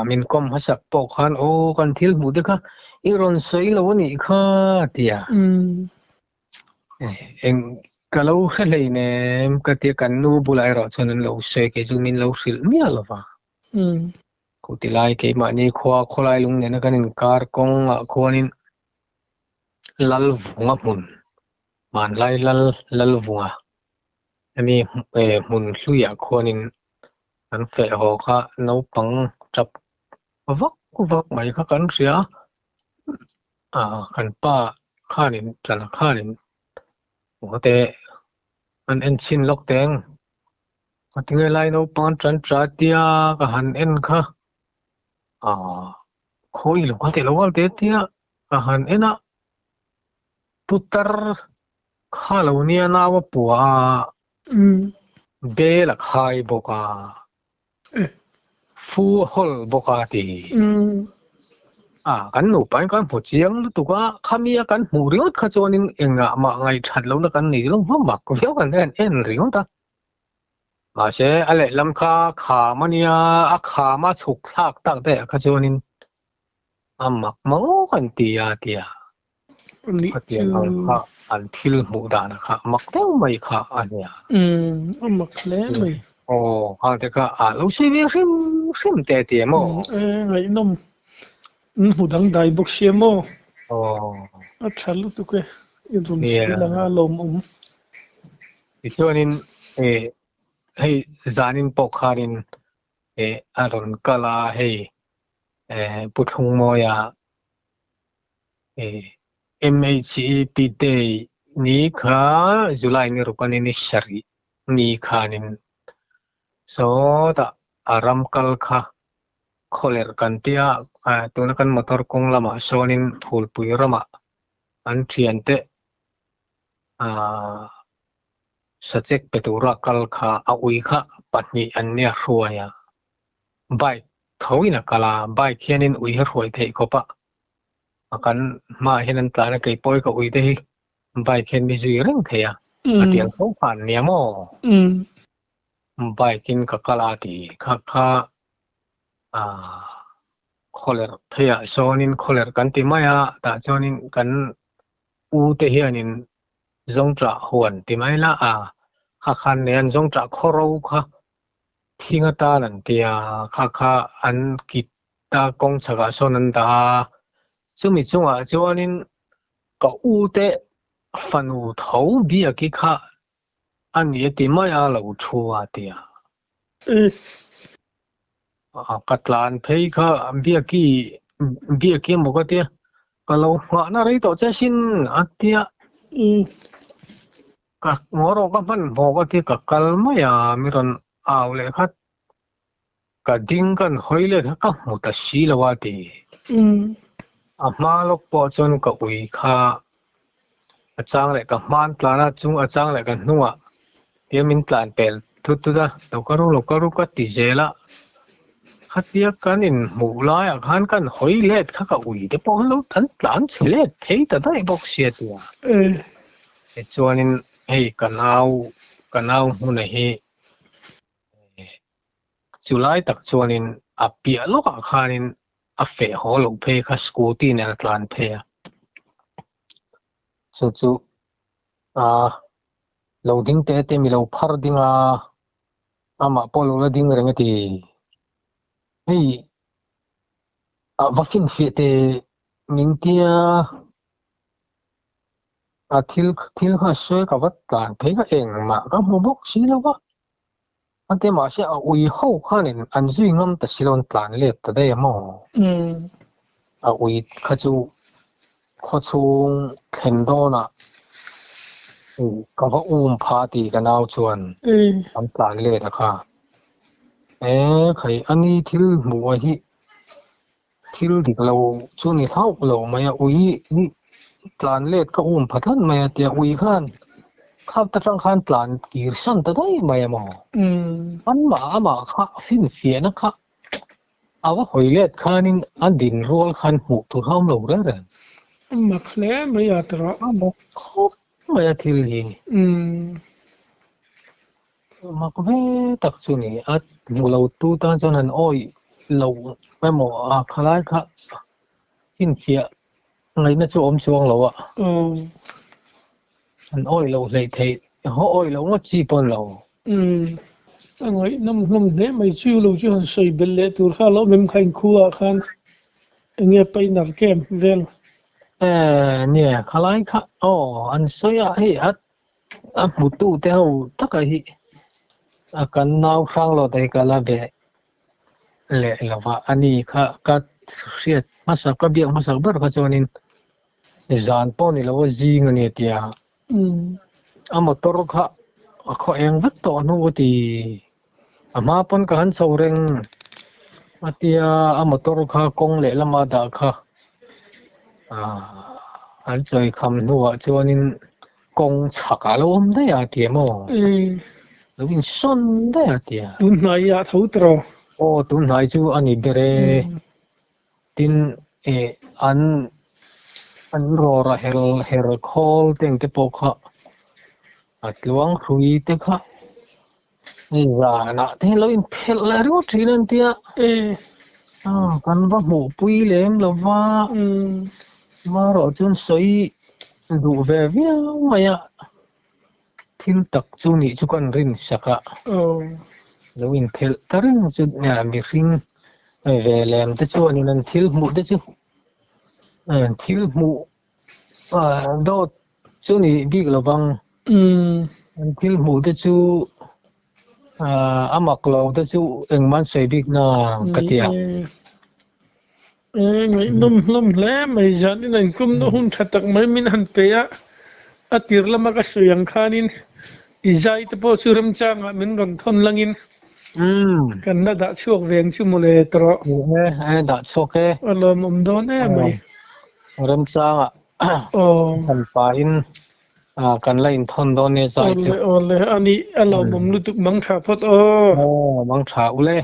มินคอมฮัสปอกขันโอ้กันทิลบุตรค่ะอีรอนสวยเรานี่ค่ะเดียเองก็เราเห็นเลยเนี่ยก็เดียกันนูบุไลรอฉะนั้นเราสวยก็จะมินเราสิลมีอะไรวะกูติไลกี่มานี่ขวาขวาลุงเนี่ยนะกันอินคาร์กงขวานินลัลวงมุนมันไล่ลัลวงอันนี้มุนสุยาขวานินอันเฟะหอกะน้องปังจับวักไม่ค่ะกันเสียกันป้าข้านินจันข้านินหัวเตะอันเอ็นชินล็อกแดงถึงไงไล่น้องปังจันทราเตียก็หันเอ็นค่ะคุยหรือว่าแต่ละวันเตียก็หันเอ็นพุทธร์ข้าเหล่านี้น่าว่าปัวเบลขายบอกฟูฮอลบอกตีกันหนูไปกันผู้เชียงตัวก็ขมีกันหูเรียกขจรนินเองมาไงชัดแล้วนะกันนี่ลงห้องมักก็เที่ยวกันเอ็นเรียกตามาเช่อะไรลำขามันเนี่ยขามาฉุกทักตั้งแต่ขจรนินมักมองกันเตียก็เตียค่ะอันทิลหูดานะคะมักเท่าไม่ค่ะอันเนี้ยมักเล่นเลยโอ้ฮังเด็กเราชีวิตริมเตะมั้งไอ้นมหูดังได้บุกเสียมั้งชันลุตุกเอ้ยรุ่นเสียแล้วลมที่ช่วงนี้ให้จานินปกคารินอารมณ์กลาให้พุทธงโมยาMHEP Day ni kha July ni rupan ini syari ni kha nin so ta aram kal kha kholer kan tia tuna kan motor kong lama sonin phul pui rama an thian te subject ไปตัวรักกัลค่ะเอาอุยค่ะปัจจุบันเนี่ยรวยอ่ะใบเขาอินักลาใบเขียนินอุยรวยเทก็ปะอากันมาเห็นนั่นตาเนี่ยเกี่ยปอยกับอุยเทใบเขียนมีจุยเรื่องเทียอาเตียงเขาผ่านเนี่ยมั้งใบกินกับกลาตีค่ะอ่าคอเลอร์เทียโซนินคอเลอร์กันติมายาแต่โซนินกันอูเทียนินจงจะหวนติมายละข้าคันเนี่ยจงจะขอรู้ค่ะที่งตานันเตียข้าอันกิตตากงสกัดโซนันตาซึ่งมีจังหวะโซนินก็อูเตฟันอูเท้าบียกิค่ะอันนี้ติมายาเราชัวเตียกัตลานเพย์ค่ะเบียกี้หมกเตียก็เราหาหน้าไรต่อเจ้าชินอันเตียก็งอรก็มันหมกเตียก็กัลไม่มีรันเอาเลยค่ะก็ดิ้งกันหอยเลยก็หมดสีละว่าตีมาลกปอจนก็อุยค่ะอาจารย์เลยก็มันตลาดจุงอาจารย์เลยก็นัวเดี๋ยวมินตลาดเปิลทุกๆเราก็รู้ก็ติเจละขัดเดียกันอินหมู่ลายอาคารกันหอยเล็ดข้าก็อุยเดี๋ยวพอเราทันหลานเฉลี่ยเที่ยวได้บอกเสียตัวจวนนินเฮ้กันเอาหุ่นเฮ้จุลัยตักจวนนินเปียลูกอาคารนินเฟะหัวลงเพย์ข้าสกูตี้เนี่ยตลานเพย์จู่เราดิ้งเตะมีเราพาร์ดิ้งมาพอเราดิ้งเรื่องที่เฮ้ว่าฟินเฟตมินเตียทิลข้าช่วยกับวัดการเพย์เองมาก็มูบอกสิแล้วว่าอันเดียมาเสียอุยเข้าข้านินอันซุยงำแต่สิลอนตานเล็ดแต่ได้ยังมั้งอุยข้าจูเข็นโดนะก็ว่าพาตีกันเอาชวนอันตานเล็ดนะคะใครอันนี้ทิลหมู่ที่ทิลที่เราช่วงนี้เท่าเราไม่อุยนี่ตานเล็ดก็พัฒน์ไม่เตียอุยขันข้าตะจังขันตานกีร์สันแต่ได้ไม่มั้งอันมาข้าสินเสียนะคะเอาว่าหอยเล็ดขันอันดินรัวขันหูทุรามเราเรื่องมักเล่ไม่อยากตระมักเขาไม่อยากทิลหินมักเวตักซุนี่มูเราตู้ตาจนันอ้อยเราไม่หมอคล้ายค่ะสินเสียไงน่าจะช่วงเราอันอ้อยเราเลยเทเขาอ้อยเราก็จีบเราอันไงน้ำเนี่ยไม่ชื่อเราชื่อหันใส่เบลเลตัวข้าเราไม่มีใครคู่ขันเงี้ยไปนักเกมเวลเนี่ยคล้ายค่ะอันสวยให้มุตุเท่าตักไอ้กันน้าวครั้งเราได้กันละเบะเละละว่าอันนี้ค่ะก็เสียมาสักก็เบียงมาสักเบอร์ก็จวนินจานปอนี่เราว่าจีเงินเนี่ยที่มอเตอร์ค่ะเขาเองวัดต่อนู้นที่มาปนกันสาวเร่งที่มอเตอร์ค่ะกงเละละมาด่าค่ะอันใจคำนู้นจวนินกงชักอารมณ์ได้อะที่มั้งแล้ววินสันได้อะที่ตุนไหนอะทุตรตุนไหนจูอันนี้เบรตินอันรอระเฮลคอลเต็งเตปอกะลวงคุยเตค่ะนี่ว่านะเทเราอินเพลเลอร์ที่นั่นที่กันว่าหมูปุยเล่มแล้วว่ามารอจนสวยดูแบบนี้ไม่อะทิลตักจูนี่จุกันรินสักะเราอินเพลตาริงจุดเนี่ยมีริงเวลมแต่จูนี่นั่นทิลหมูแต่จูทิลหมูโดดจูนี่บิ๊กระวังทิลหมูแต่จูมักเราแต่จูเองมันใส่บิ๊กน่ะกะเตียไงนุ่มแล้วไม่จันนี่นั่นกุมนุ่มชัดตักไม่มินหันเปียติร์ละมักสุยังขานินอิจายตะโพสุรมจางมินรันทนลังอินกันน่าดัชช่วงเรียงชั่วโมงเลยตรอดัชโอเคอารมณ์โดนแน่ไหมรมจางทันปาอิน กันไล่ทนโดนเนี่ยใจ ole ole ani alo mom lu tuk mang tha phot o โอ้มังฉาอุเล่